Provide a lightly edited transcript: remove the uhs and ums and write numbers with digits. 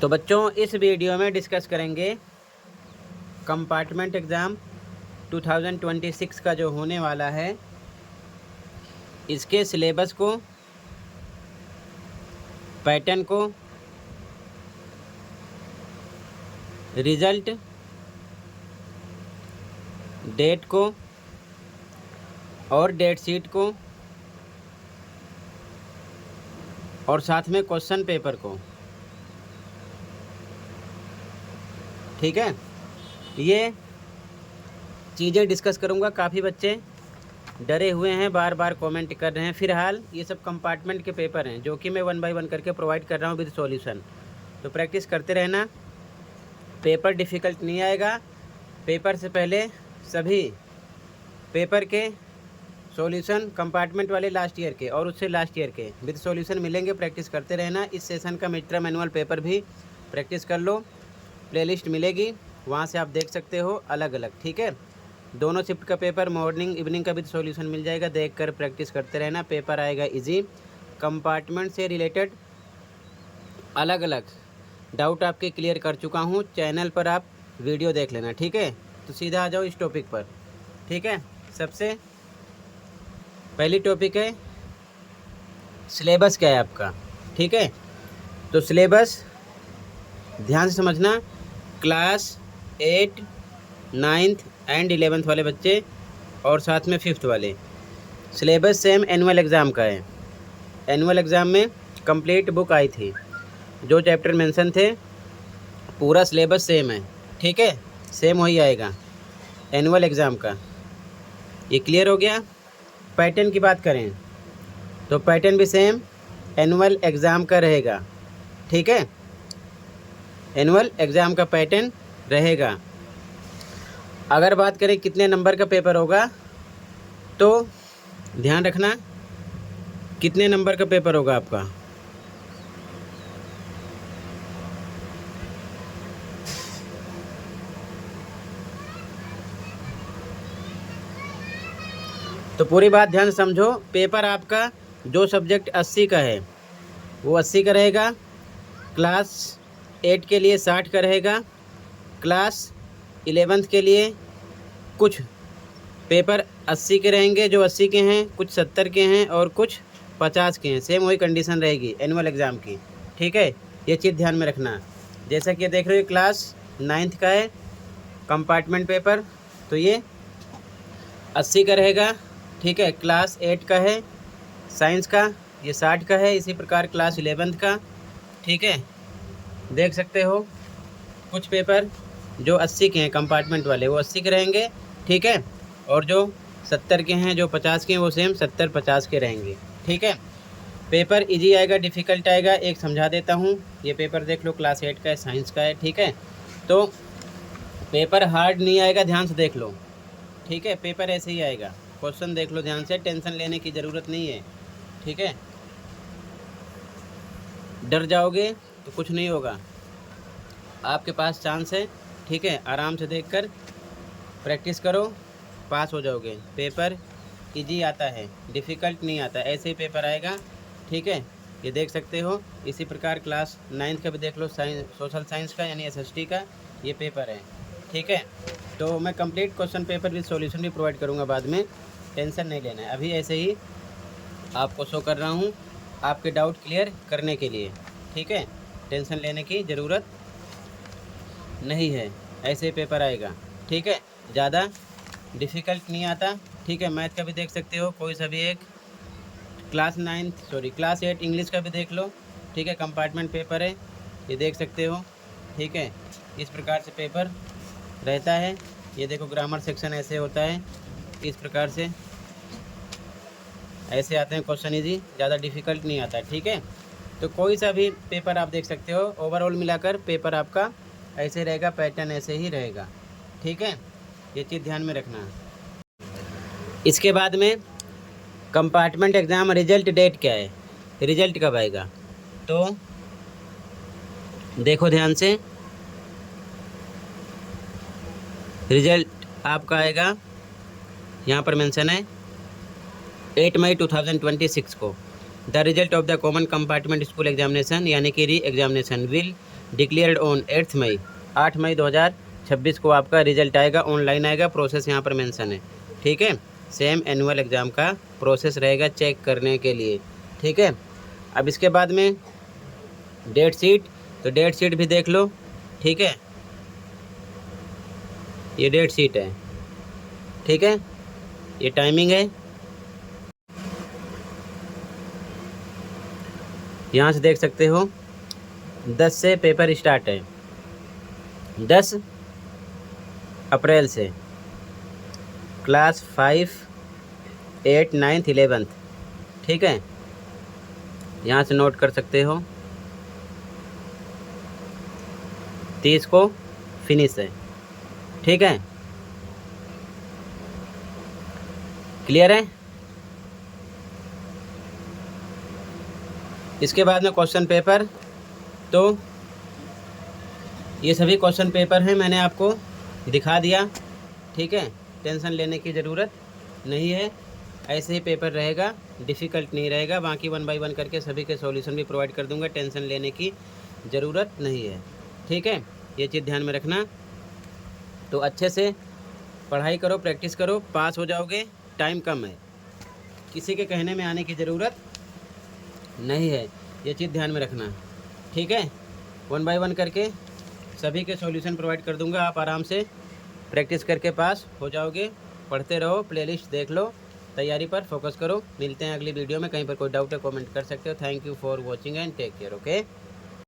तो बच्चों इस वीडियो में डिस्कस करेंगे कंपार्टमेंट एग्ज़ाम 2026 का जो होने वाला है, इसके सिलेबस को, पैटर्न को, रिज़ल्ट, डेट को और डेट शीट को और साथ में क्वेश्चन पेपर को। ठीक है, ये चीज़ें डिस्कस करूँगा। काफ़ी बच्चे डरे हुए हैं, बार बार कमेंट कर रहे हैं। फ़िलहाल ये सब कंपार्टमेंट के पेपर हैं जो कि मैं 1 बाय 1 करके प्रोवाइड कर रहा हूँ विद सॉल्यूशन। तो प्रैक्टिस करते रहना, पेपर डिफ़िकल्ट नहीं आएगा। पेपर से पहले सभी पेपर के सॉल्यूशन कंपार्टमेंट वाले लास्ट ईयर के और उससे लास्ट ईयर के विद सॉल्यूशन मिलेंगे। प्रैक्टिस करते रहना। इस सेशन का मिड टर्म एनुअल पेपर भी प्रैक्टिस कर लो, प्लेलिस्ट मिलेगी, वहाँ से आप देख सकते हो अलग अलग। ठीक है, दोनों शिफ्ट का पेपर मॉर्निंग इवनिंग का विद सॉल्यूशन मिल जाएगा। देख कर प्रैक्टिस करते रहना, पेपर आएगा इजी। कंपार्टमेंट से रिलेटेड अलग अलग डाउट आपके क्लियर कर चुका हूँ, चैनल पर आप वीडियो देख लेना। ठीक है, तो सीधा आ जाओ इस टॉपिक पर। ठीक है, सबसे पहली टॉपिक है सिलेबस क्या है आपका। ठीक है, तो सिलेबस ध्यान से समझना। क्लास 8, 9th एंड 11th वाले बच्चे और साथ में 5th वाले, सिलेबस सेम एनुअल एग्ज़ाम का है। एनुअल एग्ज़ाम में कंप्लीट बुक आई थी, जो चैप्टर मेंशन थे पूरा सिलेबस सेम है। ठीक है, सेम वही आएगा एनुअल एग्ज़ाम का। ये क्लियर हो गया। पैटर्न की बात करें तो पैटर्न भी सेम एनुअल एग्ज़ाम का रहेगा। ठीक है, एनुअल एग्ज़ाम का पैटर्न रहेगा। अगर बात करें कितने नंबर का पेपर होगा, तो ध्यान रखना कितने नंबर का पेपर होगा आपका। तो पूरी बात ध्यान से समझो। पेपर आपका जो सब्जेक्ट 80 का है वो 80 का रहेगा, क्लास 8 के लिए 60 का रहेगा, क्लास 11th के लिए कुछ पेपर 80 के रहेंगे जो 80 के हैं, कुछ 70 के हैं और कुछ 50 के हैं। सेम वही कंडीशन रहेगी एनुअल एग्ज़ाम की। ठीक है, ये चीज़ ध्यान में रखना। जैसा कि देख रहे हो क्लास 9th का है कंपार्टमेंट पेपर, तो ये 80 का रहेगा। ठीक है, क्लास 8 का है साइंस का, ये 60 का है। इसी प्रकार क्लास 11th का। ठीक है, देख सकते हो कुछ पेपर जो 80 के हैं कंपार्टमेंट वाले वो 80 के रहेंगे। ठीक है, और जो 70 के हैं, जो 50 के हैं, वो सेम 70-50 के रहेंगे। ठीक है, पेपर इजी आएगा डिफ़िकल्ट आएगा, एक समझा देता हूँ। ये पेपर देख लो, क्लास 8 का है, साइंस का है। ठीक है, तो पेपर हार्ड नहीं आएगा, ध्यान से देख लो। ठीक है, पेपर ऐसे ही आएगा। क्वेश्चन देख लो ध्यान से, टेंशन लेने की ज़रूरत नहीं है। ठीक है, डर जाओगे तो कुछ नहीं होगा, आपके पास चांस है। ठीक है, आराम से देखकर प्रैक्टिस करो, पास हो जाओगे। पेपर इजी आता है, डिफ़िकल्ट नहीं आता, ऐसे ही पेपर आएगा। ठीक है, ये देख सकते हो। इसी प्रकार क्लास 9th का भी देख लो, सोशल साइंस का यानी SST का ये पेपर है। ठीक है, तो मैं complete question paper with solution भी प्रोवाइड करूँगा बाद में, टेंशन नहीं लेना है। अभी ऐसे ही आपको शो कर रहा हूँ आपके डाउट क्लियर करने के लिए। ठीक है, टेंशन लेने की ज़रूरत नहीं है, ऐसे ही पेपर आएगा। ठीक है, ज़्यादा डिफ़िकल्ट नहीं आता। ठीक है, मैथ का भी देख सकते हो, कोई सा भी एक। क्लास 8 इंग्लिश का भी देख लो। ठीक है, कंपार्टमेंट पेपर है, ये देख सकते हो। ठीक है, इस प्रकार से पेपर रहता है। ये देखो ग्रामर सेक्शन ऐसे होता है, इस प्रकार से ऐसे आते हैं क्वेश्चन इजी, ज़्यादा डिफ़िकल्ट नहीं आता। ठीक है, तो कोई सा भी पेपर आप देख सकते हो, ओवरऑल मिलाकर पेपर आपका ऐसे रहेगा, पैटर्न ऐसे ही रहेगा। ठीक है, ये चीज़ ध्यान में रखना। इसके बाद में कंपार्टमेंट एग्ज़ाम रिजल्ट डेट क्या है, रिजल्ट कब आएगा, तो देखो ध्यान से। रिजल्ट आपका आएगा, यहाँ पर मेंशन है 8 मई 2026 को। The result of the common compartment school examination यानी कि re examination will declared on 8 मई, 8 मई 2026 को आपका रिजल्ट आएगा, ऑनलाइन आएगा। प्रोसेस यहाँ पर मेंशन है, ठीक है। सेम एनुअल एग्ज़ाम का प्रोसेस रहेगा चेक करने के लिए, ठीक है। अब इसके बाद में डेट शीट, तो डेट शीट भी देख लो, ठीक है। ये डेट शीट है, ठीक है। ये टाइमिंग है, यहाँ से देख सकते हो 10 से पेपर स्टार्ट है, 10 अप्रैल से। क्लास 5, 8, 9, 11, ठीक है। यहाँ से नोट कर सकते हो 30 को फिनिश है, ठीक है। क्लियर है। इसके बाद में क्वेश्चन पेपर, तो ये सभी क्वेश्चन पेपर हैं, मैंने आपको दिखा दिया, ठीक है। टेंशन लेने की ज़रूरत नहीं है, ऐसे ही पेपर रहेगा, डिफ़िकल्ट नहीं रहेगा। बाकी 1 बाय 1 करके सभी के सॉल्यूशन भी प्रोवाइड कर दूंगा, टेंशन लेने की ज़रूरत नहीं है, ठीक है। ये चीज़ ध्यान में रखना। तो अच्छे से पढ़ाई करो, प्रैक्टिस करो, पास हो जाओगे। टाइम कम है, किसी के कहने में आने की ज़रूरत नहीं है, ये चीज़ ध्यान में रखना, ठीक है। 1 बाय 1 करके सभी के सॉल्यूशन प्रोवाइड कर दूंगा, आप आराम से प्रैक्टिस करके पास हो जाओगे। पढ़ते रहो, प्लेलिस्ट देख लो, तैयारी पर फोकस करो। मिलते हैं अगली वीडियो में। कहीं पर कोई डाउट है कमेंट कर सकते हो। Thank you for watching and take care, okay.